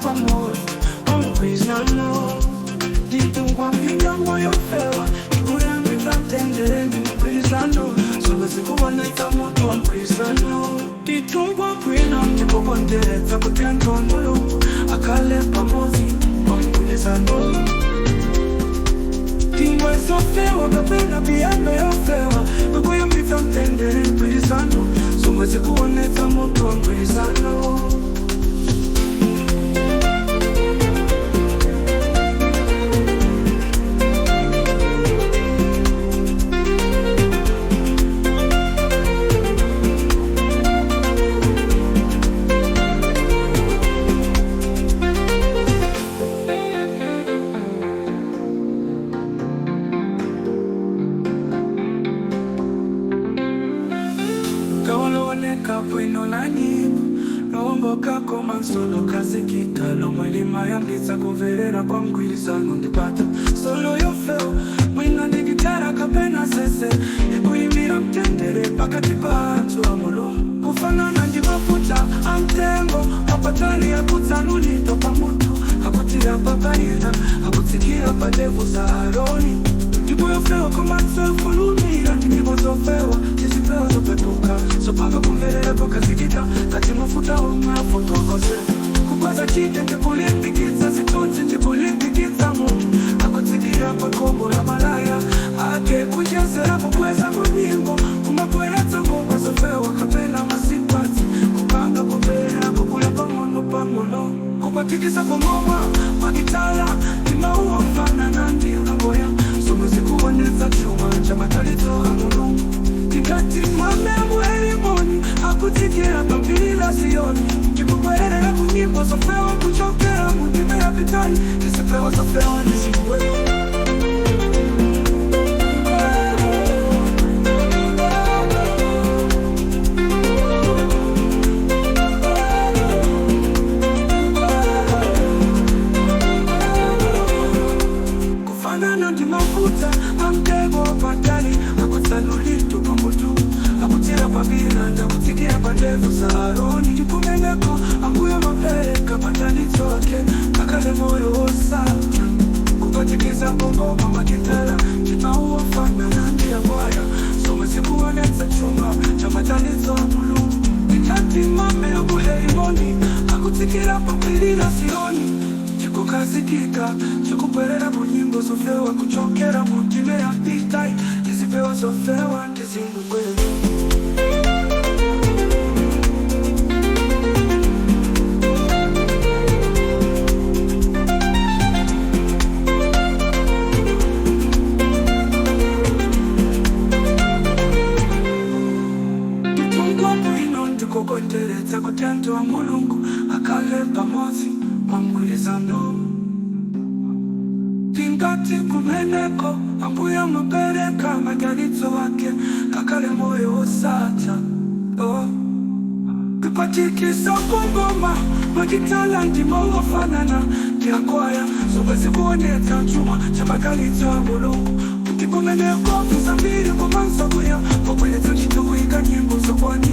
pamoja wamkwizano ditungwa mpinga moyo fewa ikuya mitantendere mkwizano soga zikuwaneka moto wamkwizano ditungwa kwina mtikokondereza kutendwa moyo akale pamoja wamkwizano tingwa isofewa kapena biyano yofewa ikuya mitantendere mkwizano soga zikuwaneka moto wamkwizano Kapwino la nyimbo Naomboka koma solo kazi kitalo Mwilima yambisa kuverera kwa mkwilizano ndipata Solo yofeo Mwina ndi gitara kapena sese Ikuimira mtendere pakati pantu amolo Kufanana ndi mafuta amtengo Hapatali ya kutsanuli topa mutu Hakutira papaida Hakutikia padevu za aroni Ndipo yofeo koma nsefu lumira Ndipo zofewa Tisipeo zopetuka Sopanga kumverera toka zikita Kati mafuta oma fotokose Kupaza chite ndikulimpikiza Zitonzi ndikulimpikiza mungu Hakutikia pa kombo la malaya Ake kujazera kukweza kunyimbo Kumakweleza mungu zofewa kapela masipati Kupanga kumverera kukula pamono pamono Kupatikisa kumoma Magitala Ima uofana nandi unaboya Zikuwaneza chuma cha matalito amulungu Kikati mwame mwelimoni Hakutikira pambila sioni Kikukwelera kunyimbo Sofewa kuchokera mundime ya pitani Kisifewa sofewa nisikwele Amtego patali, akutsalulito pamotu Akutira pabila, ndakutikia padevu za aroni Jipumeneko, ambuya mapeleka patali toke Kakale moyo osata Kupatikiza ngoma makitala Jima uofana nandi ya waya Soma sikuwaneza chuma Chamatali zomulu Nikati mame ya buheimoni Akutikira pabila sioni Kukazikika, chukupelera bunyimbo Sofewa kuchokera mutime ya pitai Kisipewa sofewa ndizingu kweli Kitungwa mwino ndikukondereza kutendo wa mulungu Akale pamozi Mwamwilizano Tingati kumeneko Ambuya mapereka Magalito wake Kakale moyo osata Kipatikisa kungoma Magitala ndimo wafanana Kiakwaya Sobezi kuoneta chuma Chamagalito amulungu Kikumeneko Kuzambiri kumansa kuya Kukuleta chituwika nyimbo Sokwane